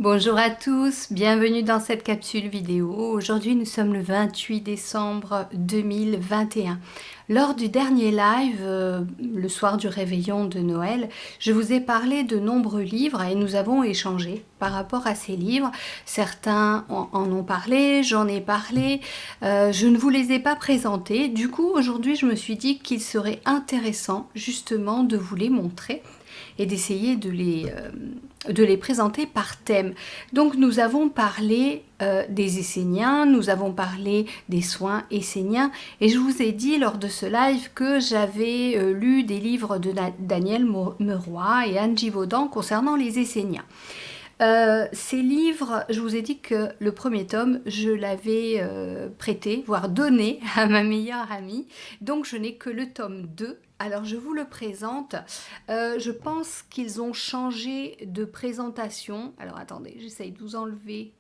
Bonjour à tous, bienvenue dans cette capsule vidéo. Aujourd'hui nous sommes le 28 décembre 2021. Lors du dernier live, le soir du réveillon de Noël, je vous ai parlé de nombreux livres et nous avons échangé par rapport à ces livres. Certains en ont parlé, j'en ai parlé, je ne vous les ai pas présentés. Du coup aujourd'hui je me suis dit qu'il serait intéressant justement de vous les montrer et d'essayer de les présenter par thème. Donc nous avons parlé des Esséniens, nous avons parlé des soins esséniens et je vous ai dit lors de ce live que j'avais lu des livres de Daniel Meroy et Anne Givaudan concernant les Esséniens. Ces livres, je vous ai dit que le premier tome, je l'avais prêté, voire donné à ma meilleure amie. Donc je n'ai que le tome 2. Alors je vous le présente. Je pense qu'ils ont changé de présentation. Alors attendez, j'essaye de vous enlever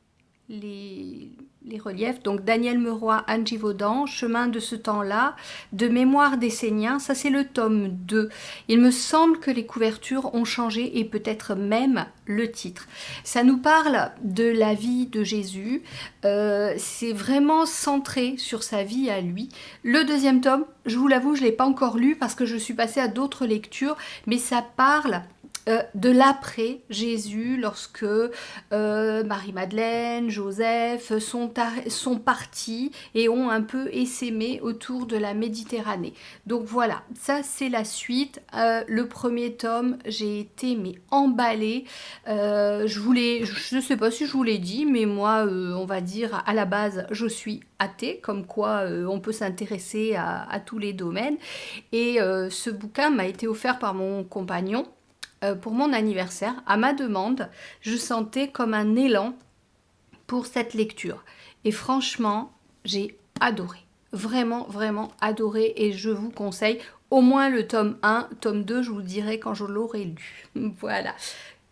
les reliefs. Donc Daniel Meroy, Anne Givaudan, Chemin de ce temps-là, de mémoire d'Esséniens, ça c'est le tome 2. Il me semble que les couvertures ont changé et peut-être même le titre. Ça nous parle de la vie de Jésus, c'est vraiment centré sur sa vie à lui. Le deuxième tome, je vous l'avoue, je ne l'ai pas encore lu parce que je suis passée à d'autres lectures, mais ça parle de l'après Jésus, lorsque Marie-Madeleine, Joseph sont partis et ont un peu essaimé autour de la Méditerranée. Donc voilà, ça c'est la suite. Le premier tome, j'ai été emballée. Je ne sais pas si je vous l'ai dit, mais moi, on va dire à la base, je suis athée, comme quoi on peut s'intéresser à tous les domaines. Et ce bouquin m'a été offert par mon compagnon pour mon anniversaire. À ma demande, je sentais comme un élan pour cette lecture. Et franchement, j'ai adoré. Vraiment, vraiment adoré. Et je vous conseille au moins le tome 1. Tome 2, je vous dirai quand je l'aurai lu. Voilà.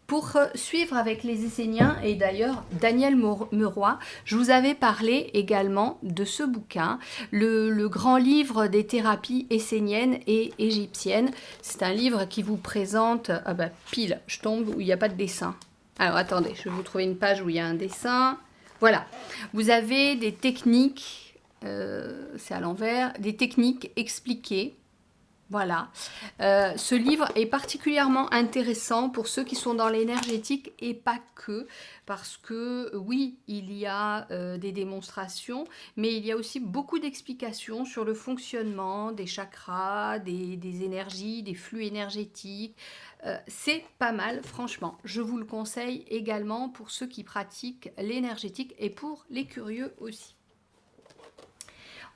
Pour suivre avec les Esséniens, et d'ailleurs Daniel Meroy, je vous avais parlé également de ce bouquin, le grand livre des thérapies esséniennes et égyptiennes. C'est un livre qui vous présente, ah bah pile, je tombe où il n'y a pas de dessin. Alors attendez, je vais vous trouver une page où il y a un dessin. Voilà, vous avez des techniques, c'est à l'envers, des techniques expliquées. Voilà. Ce livre est particulièrement intéressant pour ceux qui sont dans l'énergétique et pas que, parce que oui, il y a des démonstrations, mais il y a aussi beaucoup d'explications sur le fonctionnement des chakras, des énergies, des flux énergétiques. C'est pas mal, franchement. Je vous le conseille également pour ceux qui pratiquent l'énergétique et pour les curieux aussi.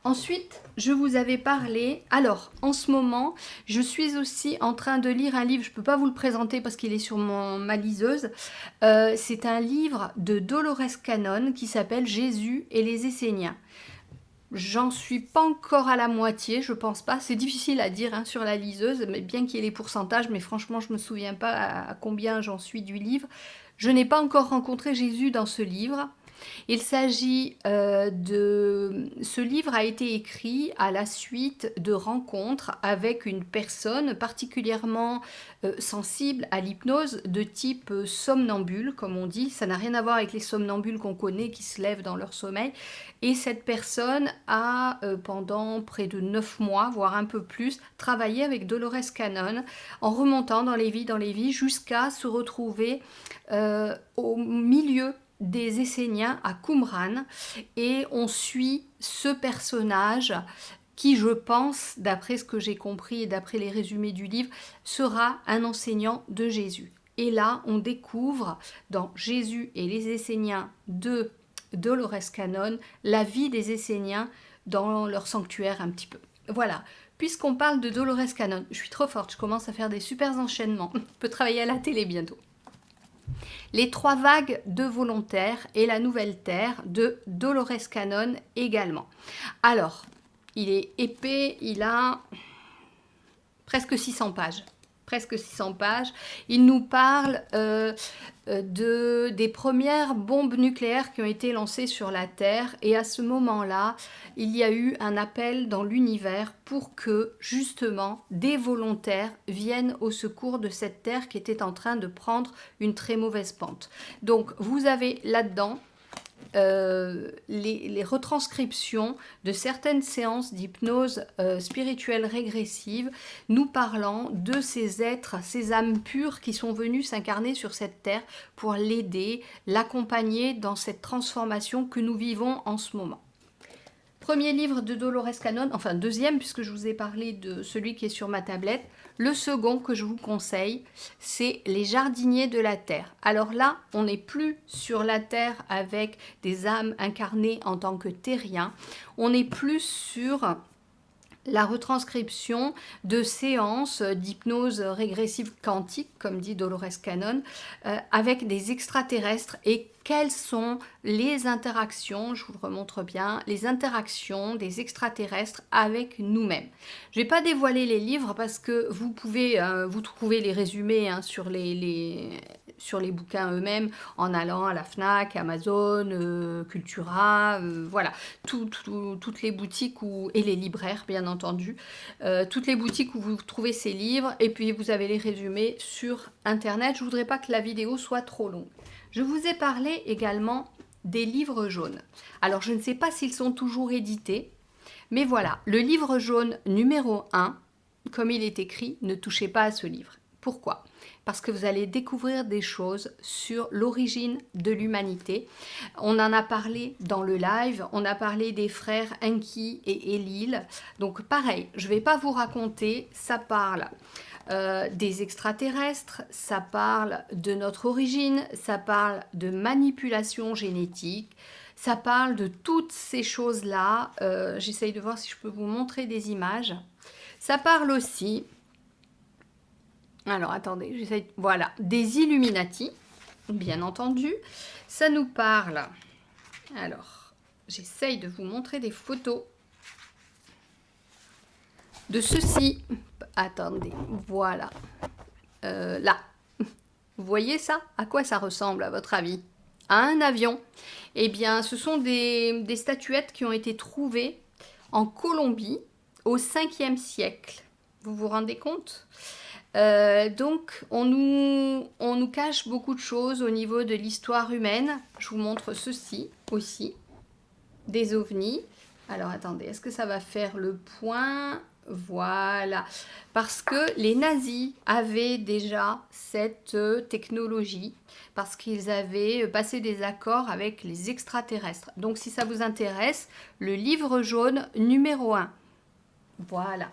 Ensuite, je vous avais parlé, alors en ce moment, je suis aussi en train de lire un livre, je ne peux pas vous le présenter parce qu'il est sur ma liseuse, c'est un livre de Dolores Cannon qui s'appelle Jésus et les Esséniens. J'en suis pas encore à la moitié, je pense pas, c'est difficile à dire hein, sur la liseuse, mais bien qu'il y ait les pourcentages, mais franchement je me souviens pas à combien j'en suis du livre. Je n'ai pas encore rencontré Jésus dans ce livre. Il s'agit de... Ce livre a été écrit à la suite de rencontres avec une personne particulièrement sensible à l'hypnose de type somnambule, comme on dit. Ça n'a rien à voir avec les somnambules qu'on connaît qui se lèvent dans leur sommeil. Et cette personne a, pendant près de 9 mois, voire un peu plus, travaillé avec Dolores Cannon en remontant dans les vies, jusqu'à se retrouver au milieu des Esséniens à Qumran et on suit ce personnage qui, je pense, d'après ce que j'ai compris et d'après les résumés du livre, sera un enseignant de Jésus. Et là, on découvre dans Jésus et les Esséniens de Dolores Cannon la vie des Esséniens dans leur sanctuaire un petit peu. Voilà. Puisqu'on parle de Dolores Cannon, je suis trop forte, je commence à faire des super enchaînements. Je peux travailler à la télé bientôt. Les 3 vagues de volontaires et la nouvelle terre de Dolores Cannon également. Alors, il est épais, il a presque 600 pages. presque 600 pages. Il nous parle des premières bombes nucléaires qui ont été lancées sur la Terre. Et à ce moment-là, il y a eu un appel dans l'univers pour que, justement, des volontaires viennent au secours de cette Terre qui était en train de prendre une très mauvaise pente. Donc, vous avez là-dedans les retranscriptions de certaines séances d'hypnose spirituelle régressive nous parlant de ces êtres, ces âmes pures qui sont venus s'incarner sur cette terre pour l'aider, l'accompagner dans cette transformation que nous vivons en ce moment. Premier livre de Dolores Cannon, enfin deuxième puisque je vous ai parlé de celui qui est sur ma tablette. Le second que je vous conseille, c'est Les jardiniers de la Terre. Alors là, on n'est plus sur la Terre avec des âmes incarnées en tant que terriens. On est plus sur la retranscription de séances d'hypnose régressive quantique, comme dit Dolores Cannon, avec des extraterrestres et quelles sont les interactions, je vous le remontre bien, les interactions des extraterrestres avec nous-mêmes. Je ne vais pas dévoiler les livres parce que vous pouvez, vous trouvez les résumés sur les bouquins eux-mêmes en allant à la Fnac, Amazon, Cultura, voilà, toutes les boutiques et les libraires bien entendu, toutes les boutiques où vous trouvez ces livres et puis vous avez les résumés sur internet. Je ne voudrais pas que la vidéo soit trop longue. Je vous ai parlé également des livres jaunes. Alors je ne sais pas s'ils sont toujours édités, mais voilà, le livre jaune numéro 1, comme il est écrit, ne touchez pas à ce livre. Pourquoi ? Parce que vous allez découvrir des choses sur l'origine de l'humanité. On en a parlé dans le live, on a parlé des frères Enki et Enlil. Donc pareil, je ne vais pas vous raconter, ça parle des extraterrestres, ça parle de notre origine, ça parle de manipulation génétique, ça parle de toutes ces choses-là. J'essaye de voir si je peux vous montrer des images. Ça parle aussi... Alors, attendez, j'essaye... Voilà, des Illuminati, bien entendu. Ça nous parle... Alors, j'essaye de vous montrer des photos de ceci. Attendez, voilà. Là. Vous voyez ça? À quoi ça ressemble, à votre avis? À un avion. Eh bien, ce sont des statuettes qui ont été trouvées en Colombie au 5e siècle. Vous vous rendez compte? Donc, on nous cache beaucoup de choses au niveau de l'histoire humaine. Je vous montre ceci aussi, des ovnis. Alors, attendez, est-ce que ça va faire le point? Voilà, parce que les nazis avaient déjà cette technologie, parce qu'ils avaient passé des accords avec les extraterrestres. Donc, si ça vous intéresse, le livre jaune numéro 1. Voilà.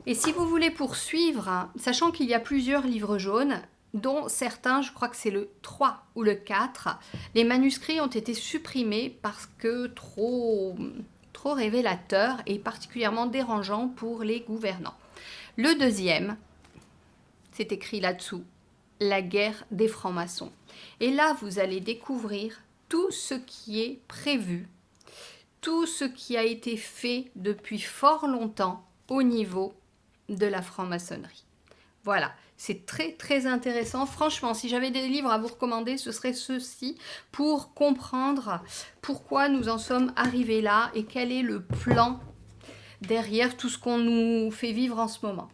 Et si vous voulez poursuivre, sachant qu'il y a plusieurs livres jaunes, dont certains, je crois que c'est le 3 ou le 4, les manuscrits ont été supprimés parce que trop révélateurs et particulièrement dérangeants pour les gouvernants. Le deuxième, c'est écrit là-dessous, la guerre des francs-maçons. Et là, vous allez découvrir tout ce qui est prévu, tout ce qui a été fait depuis fort longtemps au niveau de la franc-maçonnerie. Voilà, c'est très très intéressant. Franchement, si j'avais des livres à vous recommander, ce serait ceux-ci pour comprendre pourquoi nous en sommes arrivés là et quel est le plan derrière tout ce qu'on nous fait vivre en ce moment.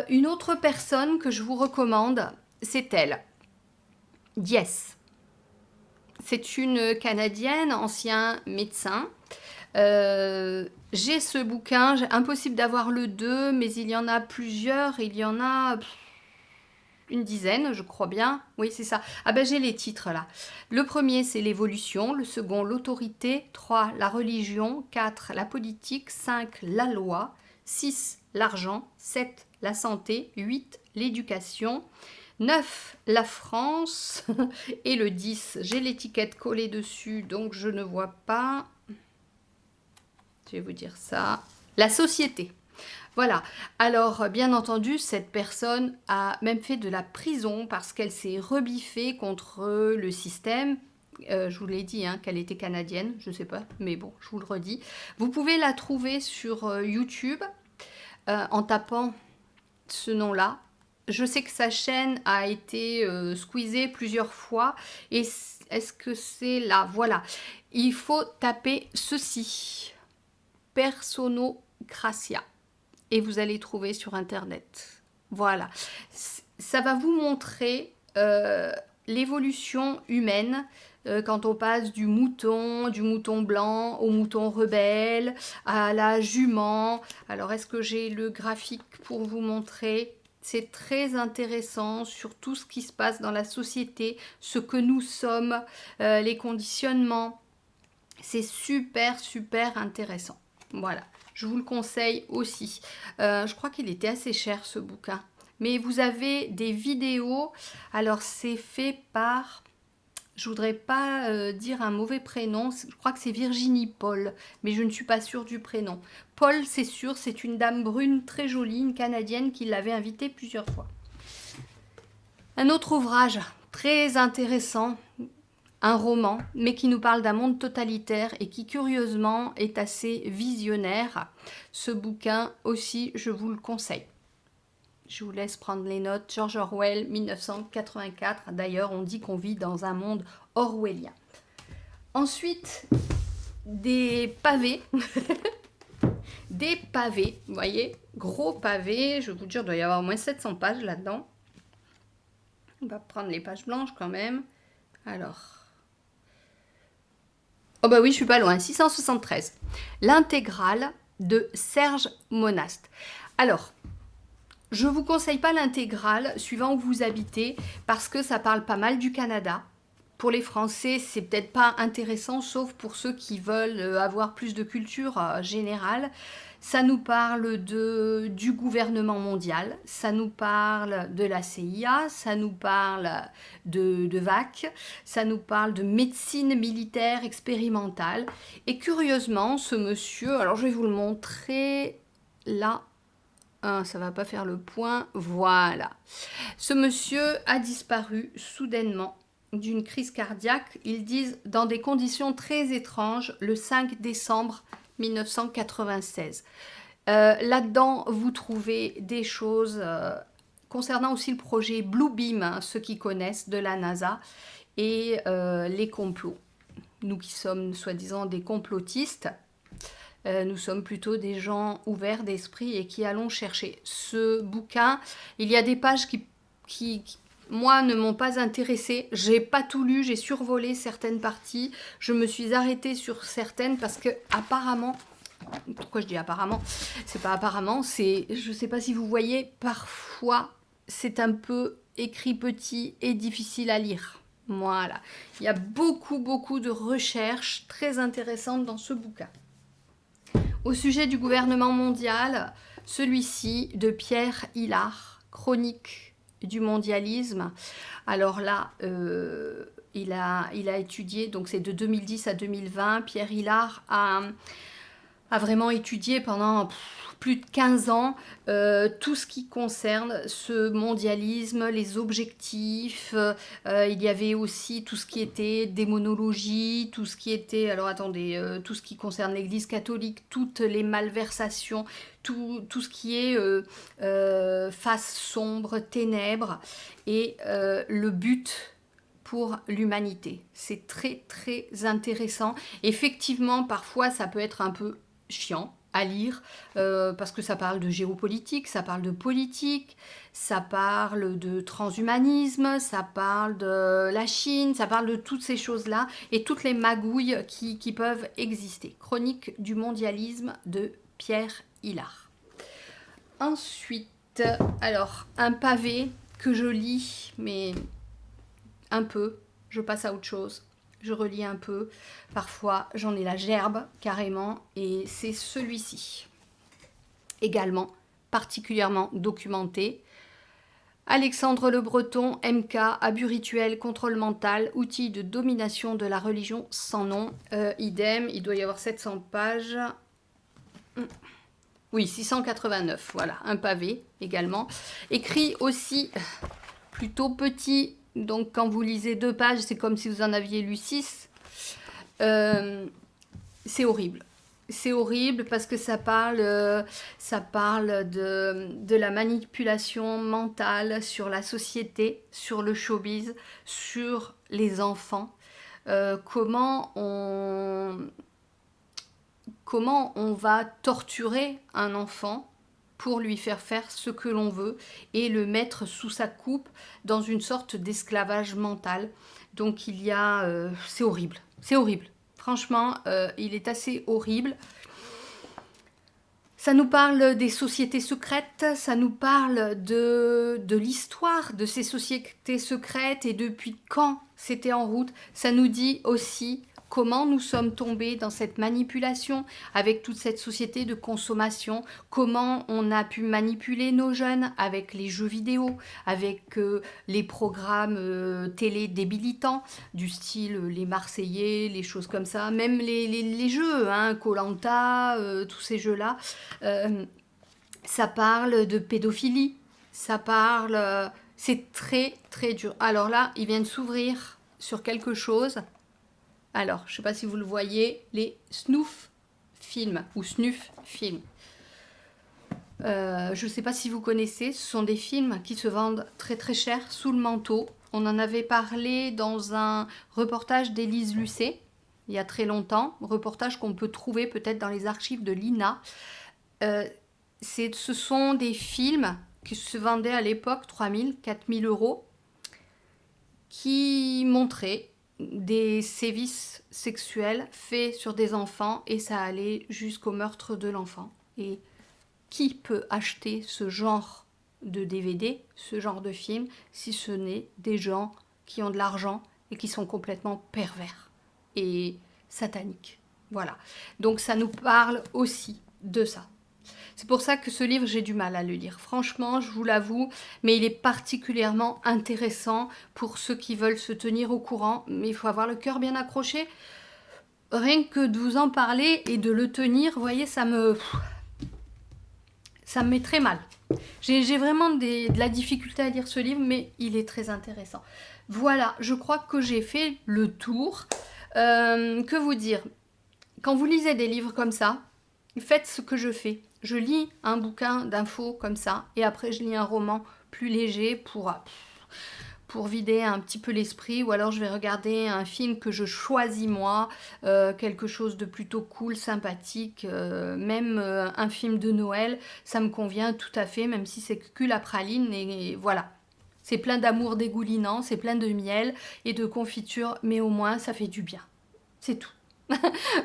Une autre personne que je vous recommande, c'est elle, Dies. C'est une Canadienne, ancien médecin. J'ai ce bouquin, impossible d'avoir le 2, mais il y en a plusieurs, il y en a une dizaine, je crois bien. Oui, c'est ça. Ah ben j'ai les titres là. Le premier, c'est l'évolution. Le second, l'autorité. 3, la religion. 4, la politique. 5, la loi. 6, l'argent. 7, la santé. 8, l'éducation. 9, la France. Et le 10, j'ai l'étiquette collée dessus, donc je ne vois pas. Je vais vous dire ça. La société. Voilà. Alors, bien entendu, cette personne a même fait de la prison parce qu'elle s'est rebiffée contre le système. Je vous l'ai dit, qu'elle était canadienne, je ne sais pas, mais bon, je vous le redis. Vous pouvez la trouver sur YouTube en tapant ce nom-là, je sais que sa chaîne a été squeezée plusieurs fois. Et est-ce que c'est là? Voilà. Il faut taper ceci. Personocratia. Et vous allez trouver sur Internet. Voilà. Ça va vous montrer l'évolution humaine quand on passe du mouton blanc au mouton rebelle, à la jument. Alors, est-ce que j'ai le graphique pour vous montrer? C'est très intéressant sur tout ce qui se passe dans la société, ce que nous sommes, les conditionnements. C'est super, super intéressant. Voilà, je vous le conseille aussi. Je crois qu'il était assez cher ce bouquin. Mais vous avez des vidéos. Alors, c'est fait par... Je voudrais pas dire un mauvais prénom. Je crois que c'est Virginie Paul. Mais je ne suis pas sûre du prénom. Paul, c'est sûr, c'est une dame brune très jolie, une Canadienne qui l'avait invitée plusieurs fois. Un autre ouvrage très intéressant, un roman, mais qui nous parle d'un monde totalitaire et qui curieusement est assez visionnaire. Ce bouquin aussi, je vous le conseille. Je vous laisse prendre les notes. George Orwell, 1984. D'ailleurs, on dit qu'on vit dans un monde orwellien. Ensuite, des pavés. Des pavés, vous voyez, gros pavés. Je vous jure, il doit y avoir au moins 700 pages là-dedans. On va prendre les pages blanches quand même. Alors... Oh bah oui, je suis pas loin, 673. L'intégrale de Serge Monast. Alors, je vous conseille pas l'intégrale suivant où vous habitez parce que ça parle pas mal du Canada. Pour les Français, c'est peut-être pas intéressant, sauf pour ceux qui veulent avoir plus de culture générale. Ça nous parle du gouvernement mondial, ça nous parle de la CIA, ça nous parle de VAC, ça nous parle de médecine militaire expérimentale. Et curieusement, ce monsieur, alors je vais vous le montrer là, ça va pas faire le point, voilà. Ce monsieur a disparu soudainement d'une crise cardiaque, ils disent dans des conditions très étranges, le 5 décembre 1996. Là-dedans, vous trouvez des choses concernant aussi le projet Bluebeam, hein, ceux qui connaissent, de la NASA, et les complots. Nous qui sommes soi-disant des complotistes, nous sommes plutôt des gens ouverts d'esprit et qui allons chercher. Ce bouquin, il y a des pages qui moi, ne m'ont pas intéressée. J'ai pas tout lu, j'ai survolé certaines parties. Je me suis arrêtée sur certaines parce que apparemment, pourquoi je dis apparemment? C'est pas apparemment, c'est, je sais pas si vous voyez, parfois c'est un peu écrit petit et difficile à lire. Voilà, il y a beaucoup de recherches très intéressantes dans ce bouquin. Au sujet du gouvernement mondial, celui-ci de Pierre Hillard, Chronique du mondialisme. Alors là, il a étudié, donc c'est de 2010 à 2020. Pierre Hillard a vraiment étudié pendant plus de 15 ans tout ce qui concerne ce mondialisme, les objectifs. Il y avait aussi tout ce qui était démonologie, tout ce qui était, alors attendez, tout ce qui concerne l'Église catholique, toutes les malversations, tout ce qui est face sombre, ténèbres, et le but pour l'humanité. C'est très intéressant. Effectivement, parfois ça peut être un peu chiant à lire parce que ça parle de géopolitique, ça parle de politique, ça parle de transhumanisme, ça parle de la Chine, ça parle de toutes ces choses-là et toutes les magouilles qui peuvent exister. Chronique du mondialisme de Pierre Hillard. Ensuite, alors, un pavé que je lis, mais un peu, je passe à autre chose. Je relis un peu, parfois j'en ai la gerbe carrément, et c'est celui-ci. Également particulièrement documenté. Alexandre Le Breton, MK, abus rituel, contrôle mental, outil de domination de la religion sans nom. Idem, il doit y avoir 700 pages. Oui, 689, voilà, un pavé également. Écrit aussi plutôt petit. Donc, quand vous lisez 2 pages, c'est comme si vous en aviez lu 6. C'est horrible. c'est horrible parce que ça parle de la manipulation mentale sur la société, sur le showbiz, sur les enfants. Euh, comment on, comment on va torturer un enfant pour lui faire faire ce que l'on veut et le mettre sous sa coupe dans une sorte d'esclavage mental. Donc il y a... c'est horrible, c'est horrible. Franchement, il est assez horrible. Ça nous parle des sociétés secrètes, ça nous parle de l'histoire de ces sociétés secrètes et depuis quand c'était en route. Ça nous dit aussi comment nous sommes tombés dans cette manipulation avec toute cette société de consommation, comment on a pu manipuler nos jeunes avec les jeux vidéo, avec les programmes télé débilitants du style les Marseillais, les choses comme ça, même les jeux, hein, koh tous ces jeux-là. Euh, Ça parle de pédophilie, ça parle... c'est très très dur. Alors là, il vient de s'ouvrir sur quelque chose. Alors, je ne sais pas si vous le voyez, les snoof films ou snuff films. Je ne sais pas si vous connaissez, ce sont des films qui se vendent très très cher sous le manteau. On en avait parlé dans un reportage d'Élise Lucet, il y a très longtemps, reportage qu'on peut trouver peut-être dans les archives de l'INA. Euh, Ce sont des films qui se vendaient à l'époque 3000, 4000 euros, qui montraient des sévices sexuels faits sur des enfants et ça allait jusqu'au meurtre de l'enfant. Et qui peut acheter ce genre de DVD, ce genre de film, si ce n'est des gens qui ont de l'argent et qui sont complètement pervers et sataniques. Voilà. Donc ça nous parle aussi de ça. C'est pour ça que ce livre, j'ai du mal à le lire. Franchement, je vous l'avoue, mais il est particulièrement intéressant pour ceux qui veulent se tenir au courant. Mais il faut avoir le cœur bien accroché. Rien que de vous en parler et de le tenir, vous voyez, ça me met très mal. J'ai vraiment de la difficulté à lire ce livre, mais il est très intéressant. Voilà, je crois que j'ai fait le tour. Que vous dire? Quand vous lisez des livres comme ça, faites ce que je fais. Je lis un bouquin d'infos comme ça, et après je lis un roman plus léger pour vider un petit peu l'esprit, ou alors je vais regarder un film que je choisis moi, quelque chose de plutôt cool, sympathique, même un film de Noël, ça me convient tout à fait, même si c'est que la praline, et voilà. C'est plein d'amour dégoulinant, c'est plein de miel et de confiture, mais au moins ça fait du bien. C'est tout.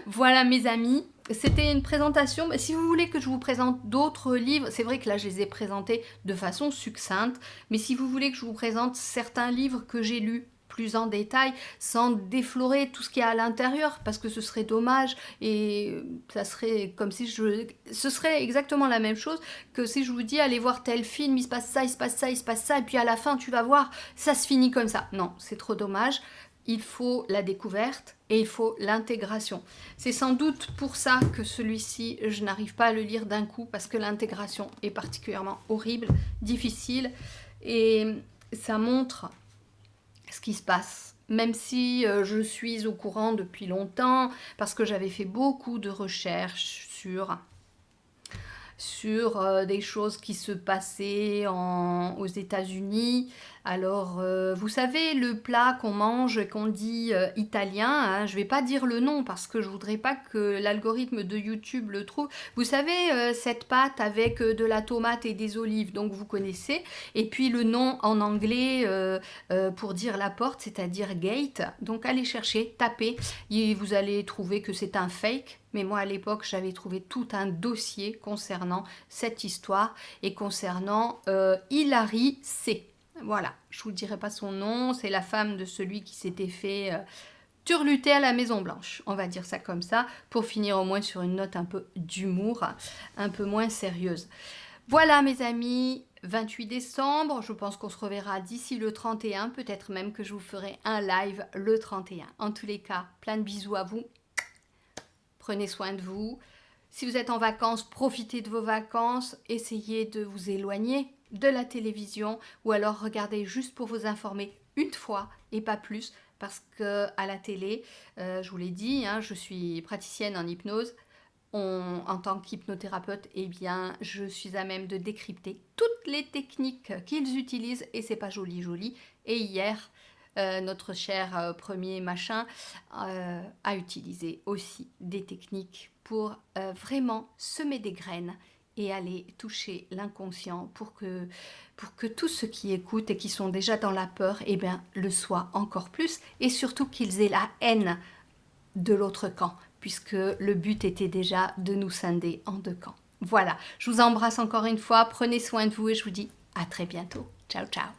Voilà mes amis, c'était une présentation. Si vous voulez que je vous présente d'autres livres, c'est vrai que là je les ai présentés de façon succincte, mais si vous voulez que je vous présente certains livres que j'ai lus plus en détail, sans déflorer tout ce qu'il y a à l'intérieur, parce que ce serait dommage et ça serait comme si ce serait exactement la même chose que si je vous dis allez voir tel film, il se passe ça, il se passe ça, il se passe ça, et puis à la fin tu vas voir, ça se finit comme ça. Non, c'est trop dommage. Il faut la découverte et il faut l'intégration. C'est sans doute pour ça que celui-ci, je n'arrive pas à le lire d'un coup parce que l'intégration est particulièrement horrible, difficile et ça montre ce qui se passe. Même si je suis au courant depuis longtemps parce que j'avais fait beaucoup de recherches sur des choses qui se passaient aux États-Unis. Alors, vous savez, le plat qu'on mange et qu'on dit italien, hein, je ne vais pas dire le nom parce que je ne voudrais pas que l'algorithme de YouTube le trouve. Vous savez, cette pâte avec de la tomate et des olives, donc vous connaissez. Et puis le nom en anglais pour dire la porte, c'est-à-dire gate. Donc allez chercher, tapez, et vous allez trouver que c'est un fake. Mais moi, à l'époque, j'avais trouvé tout un dossier concernant cette histoire et concernant Hilary C. Voilà, je vous dirai pas son nom, c'est la femme de celui qui s'était fait turluter à la Maison Blanche, on va dire ça comme ça, pour finir au moins sur une note un peu d'humour, un peu moins sérieuse. Voilà mes amis, 28 décembre, je pense qu'on se reverra d'ici le 31, peut-être même que je vous ferai un live le 31. En tous les cas, plein de bisous à vous, prenez soin de vous. Si vous êtes en vacances, profitez de vos vacances, essayez de vous éloigner de la télévision ou alors regardez juste pour vous informer une fois et pas plus parce que à la télé, je vous l'ai dit, hein, je suis praticienne en hypnose, en tant qu'hypnothérapeute, eh bien, je suis à même de décrypter toutes les techniques qu'ils utilisent et c'est pas joli joli. Et hier, notre cher premier machin a utilisé aussi des techniques pour vraiment semer des graines et aller toucher l'inconscient pour que tous ceux qui écoutent et qui sont déjà dans la peur, eh bien, le soient encore plus et surtout qu'ils aient la haine de l'autre camp, puisque le but était déjà de nous scinder en deux camps. Voilà, je vous embrasse encore une fois, prenez soin de vous et je vous dis à très bientôt. Ciao, ciao.